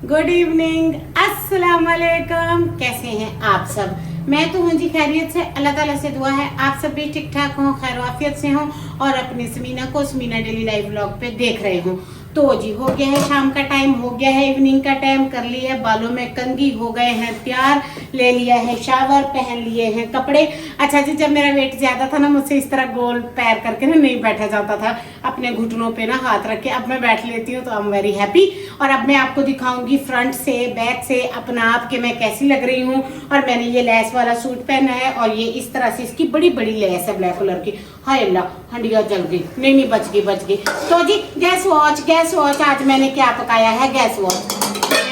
Good evening, अस्सलाम वालेकुम। कैसे हैं आप सब? मैं तो हूँ जी खैरियत से। अल्लाह ताला से दुआ है आप सब भी ठीक ठाक हों, खैर वाफियत से हों और अपनी समीना को समीना डेली लाइव व्लॉग पे देख रहे हों। तो जी हो गया है शाम का टाइम, हो गया है इवनिंग का टाइम, कर लिया है बालों में कंघी, हो गए हैं तैयार, ले लिया है शावर, पहन लिए हैं कपड़े। अच्छा जी, जब मेरा वेट ज्यादा था ना, मुझसे इस तरह गोल पैर करके ना नहीं बैठा जाता था, अपने घुटनों पे ना हाथ रख के। अब मैं बैठ लेती हूँ तो आई एम वेरी हैप्पी। और अब मैं आपको दिखाऊंगी फ्रंट से बैक से अपना आप के मैं कैसी लग रही हूँ। और मैंने ये लेस वाला सूट पहना है और ये इस तरह से इसकी बड़ी बड़ी लेस है ब्लैक कलर की। हाय अल्लाह, हंडिया जल गई। नहीं बच गई बच गई। तो जी गैस वॉच आज मैंने क्या पकाया है? गैस वॉच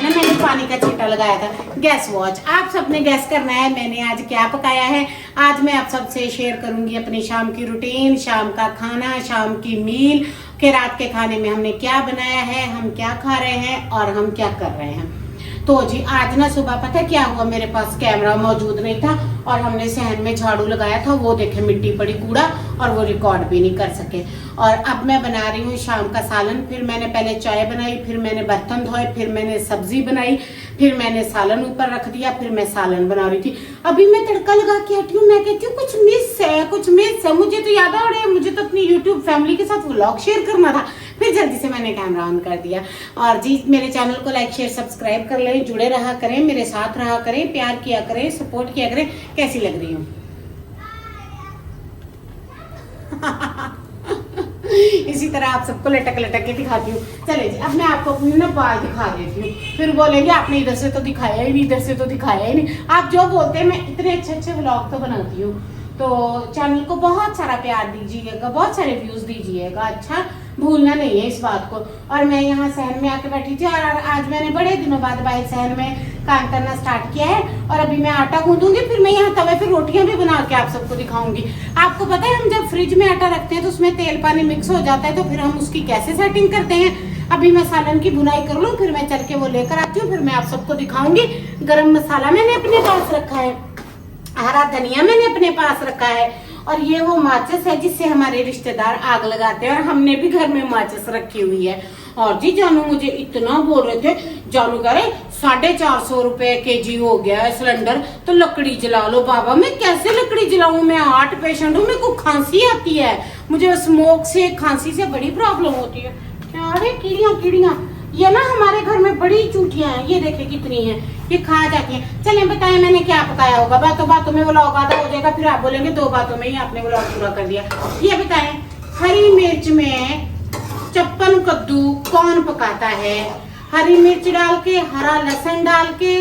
ना, मैंने पानी का छींटा लगाया था। गैस वॉच आप सबने गैस करना है मैंने आज क्या पकाया है। आज मैं आप सबसे शेयर करूंगी अपनी शाम की रूटीन, शाम का खाना, शाम की मील के रात के खाने में हमने क्या बनाया है, हम क्या खा रहे हैं और हम क्या कर रहे हैं। तो जी आज ना सुबह पता क्या हुआ, मेरे पास कैमरा मौजूद नहीं था और हमने सहन में झाड़ू लगाया था, वो देखे मिट्टी पड़ी कूड़ा, और वो रिकॉर्ड भी नहीं कर सके। और अब मैं बना रही हूँ शाम का सालन। फिर मैंने पहले चाय बनाई, फिर मैंने बर्तन धोए, फिर मैंने सब्जी बनाई, फिर मैंने सालन ऊपर रख दिया, फिर मैं सालन बना रही थी। अभी मैं तड़का लगा के हटी हूँ। मैं कहती हूँ कुछ मिस है। मुझे तो याद आ रहा है, मुझे तो अपनी यूट्यूब फैमिली के साथ व्लॉग शेयर करना था। फिर जल्दी से मैंने कैमरा ऑन कर दिया। और जी मेरे चैनल को लाइक शेयर सब्सक्राइब कर लें, जुड़े रहा करें, मेरे साथ रहा करें, प्यार किया करें, सपोर्ट किया करें। कैसी लग रही हूँ? इसी तरह आप सबको लटक लटक के दिखाती हूँ। चले जी, अब मैं आपको अपनी ना बाल दिखा देती हूँ। फिर बोलेंगे आपने इधर से तो दिखाया ही नहीं, इधर से तो दिखाया ही नहीं। आप जो बोलते हैं, मैं इतने अच्छे अच्छे व्लॉग तो बनाती हूँ। तो चैनल को बहुत सारा प्यार दीजिएगा, बहुत सारे व्यूज दीजिएगा। अच्छा, भूलना नहीं है इस बात को। और मैं यहाँ सहन में आके बैठी थी और आज मैंने बड़े दिनों बाद भाई सहन में काम करना स्टार्ट किया है। और अभी मैं आटा गूंदूंगी, फिर मैं यहाँ तवे पे रोटियां भी बना के आप सबको दिखाऊंगी। आपको पता है, हम जब फ्रिज में आटा रखते हैं तो उसमें तेल पानी मिक्स हो जाता है, तो फिर हम उसकी कैसे सेटिंग करते हैं। अभी मैं सालन की बुनाई कर लूँ, फिर मैं चल के वो लेकर आती हूँ, फिर मैं आप सबको दिखाऊंगी। गरम मसाला मैंने अपने पास रखा है, हरा धनिया मैंने अपने पास रखा है, और ये वो माचिस है जिससे हमारे रिश्तेदार आग लगाते हैं, और हमने भी घर में माचिस रखी हुई है। और जी जानू मुझे इतना बोल रहे थे, जानू कह रहे 450 रुपए केजी हो गया है सिलेंडर, तो लकड़ी जला लो। बाबा मैं कैसे लकड़ी जलाऊं? मैं हार्ट पेशेंट हूँ, मेरे को खांसी आती है, मुझे स्मोक से खांसी से बड़ी प्रॉब्लम होती है। अरे कीड़ियां ये ना हमारे घर में बड़ी चूटियां हैं, ये देखे कितनी हैं, ये खा जाती हैं। चलें बताएं मैंने क्या पकाया होगा। बातों में व्लॉग आधा हो जाएगा, फिर आप बोलेंगे 2 बातों में ही आपने व्लॉग पूरा कर दिया। ये बताएं, हरी मिर्च में चप्पन कद्दू कौन पकाता है? हरी मिर्च डाल के, हरा लहसुन डाल के,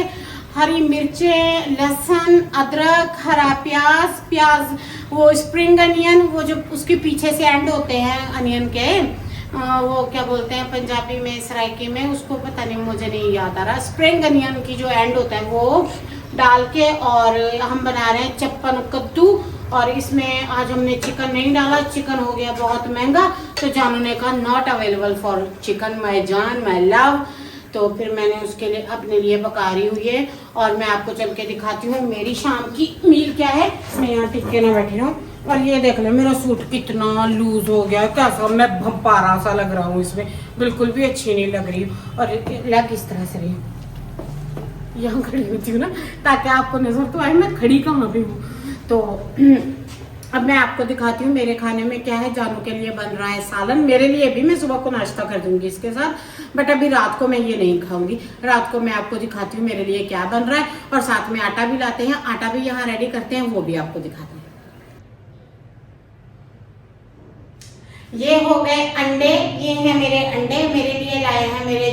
हरी मिर्चें, लहसुन, अदरक, हरा प्याज, वो स्प्रिंग अनियन, वो जो उसके पीछे से एंड होते हैं अनियन के, वो क्या बोलते हैं पंजाबी में, सराइकी में, उसको पता नहीं, मुझे नहीं याद आ रहा। स्प्रिंग अनियन की जो एंड होता है वो डाल के, और हम बना रहे हैं चप्पन कद्दू। और इसमें आज हमने चिकन नहीं डाला, चिकन हो गया बहुत महंगा, तो जानू ने कहा not available for chicken my जान माय लव। तो फिर मैंने उसके लिए अपने लिए पका रही हुई है, और मैं आपको चल के दिखाती हूँ मेरी शाम की मील क्या है। मैं यहाँ टिक्के ना बैठी हूँ। और ये देख ले मेरा सूट कितना लूज हो गया है, कैसा मैं भंपारा सा लग रहा हूँ इसमें, बिल्कुल भी अच्छी नहीं लग रही। और लग इस तरह से रही, यहाँ खड़ी होती हूँ ना ताकि आपको नजर तो आए मैं खड़ी कहाँ पे हूँ। तो अब मैं आपको दिखाती हूँ मेरे खाने में क्या है। जानू के लिए बन रहा है सालन, मेरे लिए भी, मैं सुबह को नाश्ता कर दूंगी इसके साथ, बट अभी रात को मैं ये नहीं खाऊंगी। रात को मैं आपको दिखाती हूँ मेरे लिए क्या बन रहा है, और साथ में आटा भी लाते हैं, आटा भी यहाँ रेडी करते हैं, वो भी आपको दिखाते हैं। ये हो गए अंडे, ये हैं मेरे अंडे, मेरे लिए लाए हैं मेरे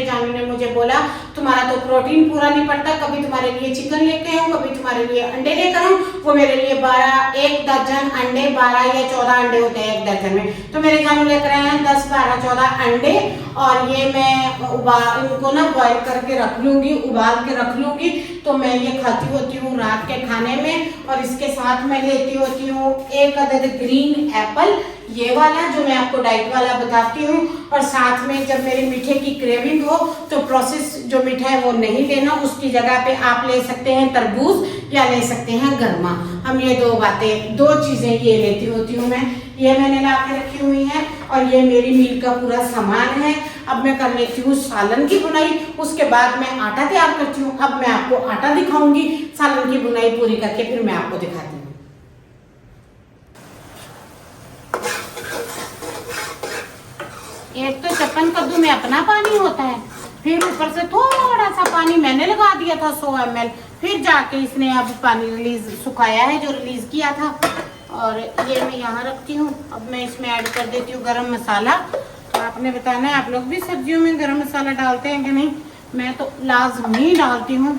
जानू ने मुझे बोला तुम्हारा तो प्रोटीन पूरा नहीं पड़ता, कभी तुम्हारे लिए चिकन लेके आऊं, कभी तुम्हारे लिए अंडे लेकर आऊं। वो मेरे लिए 1 दर्जन अंडे, 12 या 14 अंडे होते हैं 1 दर्जन में, तो मेरे जानू लेकर आए हैं 10, 12, 14 अंडे। और ये मैं इनको ना बॉयल करके रख लूंगी, उबाल के रख लूंगी, तो मैं ये खाती होती हूँ रात के खाने में। और इसके साथ मैं लेती होती हूँ 1 अदद ग्रीन एप्पल, ये वाला जो मैं आपको डाइट वाला बताती हूँ। और साथ में जब मेरी मीठे की क्रेविंग हो तो प्रोसेस जो मीठा है वो नहीं लेना, उसकी जगह पे आप ले सकते हैं तरबूज या ले सकते हैं गरमा। हम ये 2 चीजें ये लेती होती हूँ मैं, ये मैंने ला के रखी हुई है। और ये मेरी मील का पूरा सामान है। अब मैं कर लेती हूँ सालन की बुनाई, उसके बाद मैं आटा तैयार करती हूँ। अब मैं आपको आटा दिखाऊंगी, सालन की बुनाई पूरी करके फिर मैं आपको दिखाती हूँ। एक तो चप्पन कद्दू में अपना पानी होता है, फिर ऊपर से थोड़ा सा पानी मैंने लगा दिया था 100 ml, फिर जाके इसने अब पानी रिलीज सुखाया है जो रिलीज किया था। और ये मैं यहाँ रखती हूँ। अब मैं इसमें ऐड कर देती हूँ गरम मसाला। आपने बताना है आप लोग भी सब्जियों में गरम मसाला डालते हैं कि नहीं, मैं तो लाजमी डालती हूँ।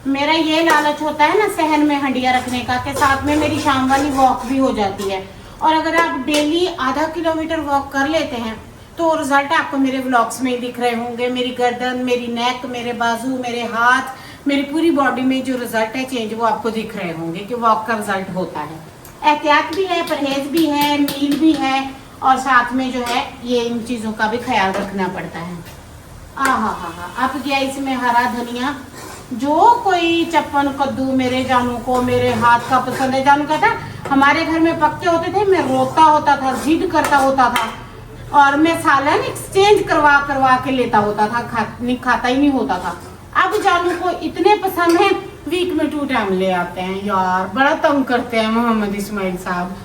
मेरा ये लालच होता है ना सहन में हंडिया रखने का, के साथ में मेरी शाम वाली वॉक भी हो जाती है। और अगर आप डेली आधा किलोमीटर वॉक कर लेते हैं तो रिजल्ट आपको मेरे व्लॉग्स में ही दिख रहे होंगे। मेरी गर्दन, मेरी नेक, मेरे बाजू, मेरे हाथ, मेरी पूरी बॉडी में जो रिजल्ट है चेंज वो आपको दिख रहे होंगे कि वॉक का रिजल्ट होता है। एहतियात भी है, परहेज भी है, मील भी है, और साथ में जो है ये इन चीज़ों का भी ख्याल रखना पड़ता है। अब क्या इसमें हरा धनिया, जो कोई चप्पन कद्दू मेरे जानू को मेरे हाथ का पसंद है। जानू कहता है हमारे घर में पक्के होते थे, मैं रोता होता था, जिद करता होता था, और मैं सालन एक्सचेंज करवा करवा के लेता होता था, खाता ही नहीं होता था। अब जानू को इतने पसंद है, वीक में 2 टाइम ले आते हैं। यार बड़ा तंग करते हैं मोहम्मद इस्माइल साहब।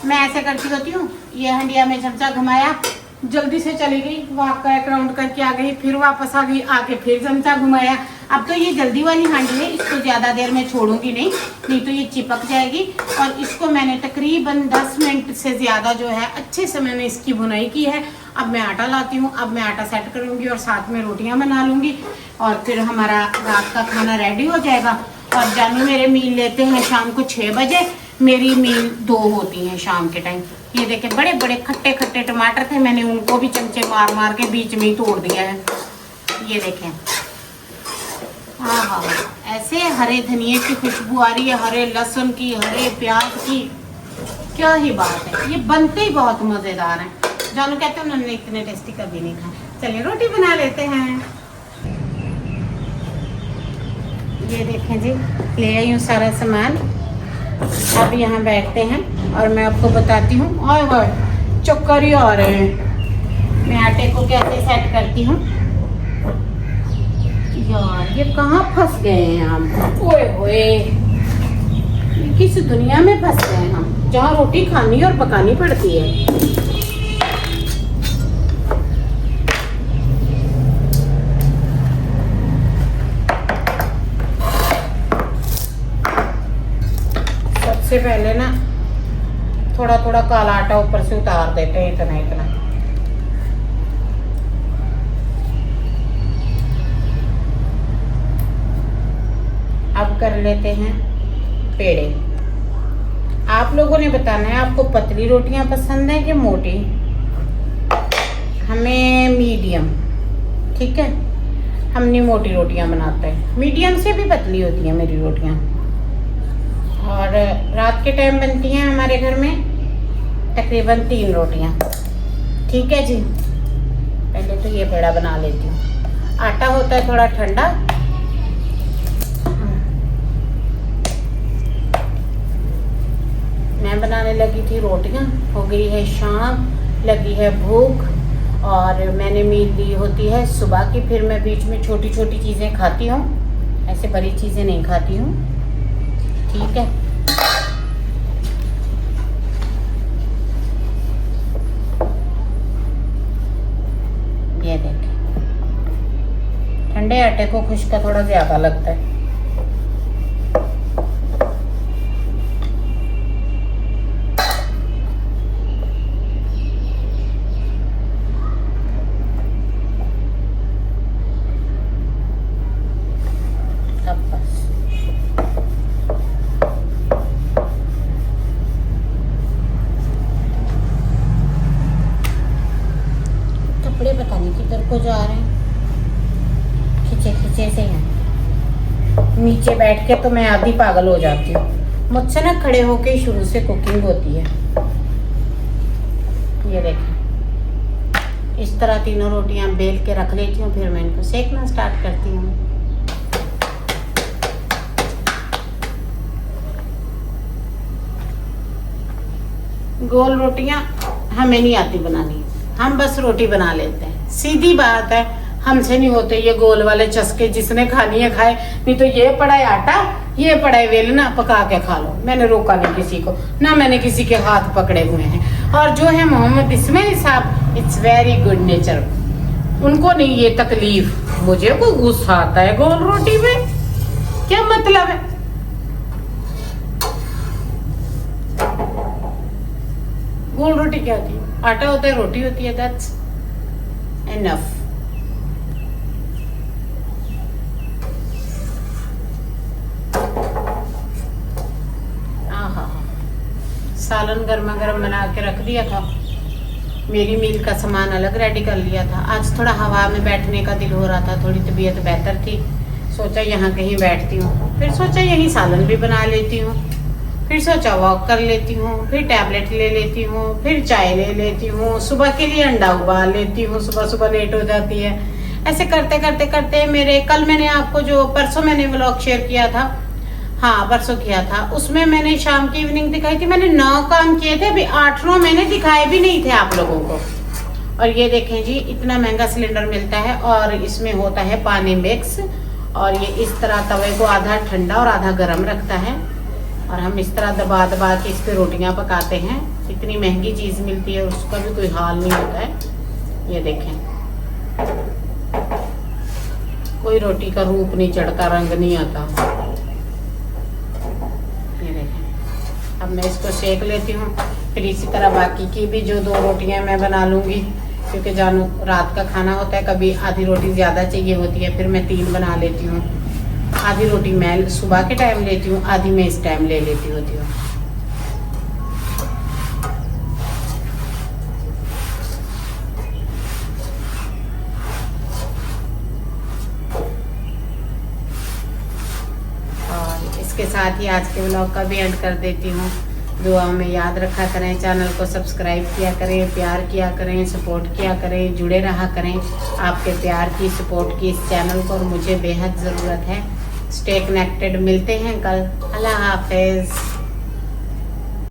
मैं ऐसे करती होती हूँ, ये हंडिया में चमचा घुमाया, जल्दी से चली गई, वॉक का एक राउंड करके आ गई, फिर वापस आ गई, आके फिर चमचा घुमाया। अब तो ये जल्दी वाली हांडी है, इसको ज़्यादा देर में छोड़ूंगी नहीं तो ये चिपक जाएगी। और इसको मैंने तकरीबन 10 मिनट से ज़्यादा जो है अच्छे से मैंने इसकी बुनाई की है। अब मैं आटा लाती हूँ, अब मैं आटा सेट करूँगी और साथ में रोटियाँ बना लूँगी, और फिर हमारा रात का खाना रेडी हो जाएगा। और जानू मेरे मील लेते हैं शाम को 6 बजे, मेरी मील 2 होती हैं शाम के टाइम। ये देखें बड़े बड़े खट्टे खट्टे टमाटर थे, मैंने उनको भी चमचे मार मार के बीच में ही तोड़ दिया है। ये देखें, हाँ, ऐसे हरे धनिए की खुशबू आ रही है, हरे लहसुन की, हरे प्याज की, क्या ही बात है। ये बनते ही बहुत मज़ेदार हैं। जानू कहते हैं उन्होंने इतने टेस्टी कभी नहीं खाए। चलिए रोटी बना लेते हैं। ये देखें जी, ले आई हूँ सारा सामान। अब यहाँ बैठते हैं और मैं आपको बताती हूँ। और चक्कर ही आ रहे हैं। मैं आटे को कैसे सेट करती हूँ। यार ये कहाँ फंस गए हैं हम, ओए होए, किस दुनिया में फंस गए हैं हम, जहाँ रोटी खानी और पकानी पड़ती है। सबसे पहले ना थोड़ा थोड़ा काला आटा ऊपर से उतार देते हैं, इतना इतना। अब कर लेते हैं पेड़े। आप लोगों ने बताना है आपको पतली रोटियां पसंद है कि मोटी। हमें मीडियम, ठीक है, हम नहीं मोटी रोटियां बनाते हैं, मीडियम से भी पतली होती हैं मेरी रोटियां। और रात के टाइम बनती हैं हमारे घर में तकरीबन 3 रोटियां, ठीक है जी। पहले तो ये पेड़ा बना लेती हूँ। आटा होता है थोड़ा ठंडा। मैं बनाने लगी थी रोटियां, हो गई है शाम, लगी है भूख, और मैंने मील ली होती है सुबह की। फिर मैं बीच में छोटी छोटी चीज़ें खाती हूँ, ऐसे बड़ी चीज़ें नहीं खाती हूँ, ठीक है। ये देखें, ठंडे आटे को खुश्क का थोड़ा ज़्यादा लगता है। कपड़े पता नहीं किधर को जा रहे हैं, खींचे खींचे से हैं। नीचे बैठ के तो मैं आधी पागल हो जाती हूँ। मुझसे ना खड़े होके ही शुरू से कुकिंग होती है। ये देखें, इस तरह तीनों रोटियां बेल के रख लेती हूँ, फिर मैं इनको सेकना स्टार्ट करती हूँ। गोल रोटियां हमें नहीं आती बनानी, हम बस रोटी बना लेते हैं, सीधी बात है। हमसे नहीं होते ये गोल वाले चस्के, जिसने खानी है खाए, नहीं तो ये पड़ा है आटा, ये पड़ा है बेलना, पका के खा लो। मैंने रोका नहीं किसी को, ना मैंने किसी के हाथ पकड़े हुए हैं। और जो है मोहम्मद इस्माइल साहब, इट्स वेरी गुड नेचर, उनको नहीं ये तकलीफ। मुझे को गुस्सा आता है गोल रोटी पे, क्या मतलब है? गोल रोटी क्या होती है? आटा होता है, रोटी होती है, दैट्स एनफ। सालन गर्मा गर्म बना के रख दिया था, मेरी मील का सामान अलग रेडी कर लिया था। आज थोड़ा हवा में बैठने का दिल हो रहा था, थोड़ी तबीयत बेहतर थी, सोचा यहाँ कहीं बैठती हूँ, फिर सोचा यहीं सालन भी बना लेती हूँ, फिर सोचा वॉक कर लेती हूँ, फिर टैबलेट ले लेती हूँ, फिर चाय ले लेती हूँ, सुबह के लिए अंडा उबाल लेती हूँ, सुबह सुबह लेट हो जाती है। ऐसे करते करते करते मेरे कल मैंने आपको जो परसों मैंने व्लॉग शेयर किया था, हाँ परसों किया था, उसमें मैंने शाम की इवनिंग दिखाई थी। मैंने 9 काम किए थे, अभी 8 मैंने दिखाए भी नहीं थे आप लोगों को। और ये देखें जी, इतना महंगा सिलेंडर मिलता है और इसमें होता है पानी मिक्स, और ये इस तरह तवे को आधा ठंडा और आधा गर्म रखता है, और हम इस तरह दबा दबा के इस पे रोटियां पकाते हैं। इतनी महंगी चीज मिलती है, उसका भी कोई हाल नहीं होता है। ये देखें, कोई रोटी का रूप नहीं चढ़ता, रंग नहीं आता। अब मैं इसको सेक लेती हूँ, फिर इसी तरह बाकी की भी जो 2 रोटियां मैं बना लूँगी, क्योंकि जानू रात का खाना होता है, कभी आधी रोटी ज़्यादा चाहिए होती है, फिर मैं 3 बना लेती हूँ। आधी रोटी मैं सुबह के टाइम लेती हूँ, आधी मैं इस टाइम ले लेती होती हूँ। इसके साथ ही आज के व्लॉग का भी एंड कर देती हूँ। दुआ में याद रखा करें, चैनल को सब्सक्राइब किया करें, प्यार किया करें, सपोर्ट किया करें, जुड़े रहा करें। आपके प्यार की, सपोर्ट की इस चैनल को मुझे बेहद ज़रूरत है। स्टे कनेक्टेड, मिलते हैं कल। अल्लाह हाफिज़।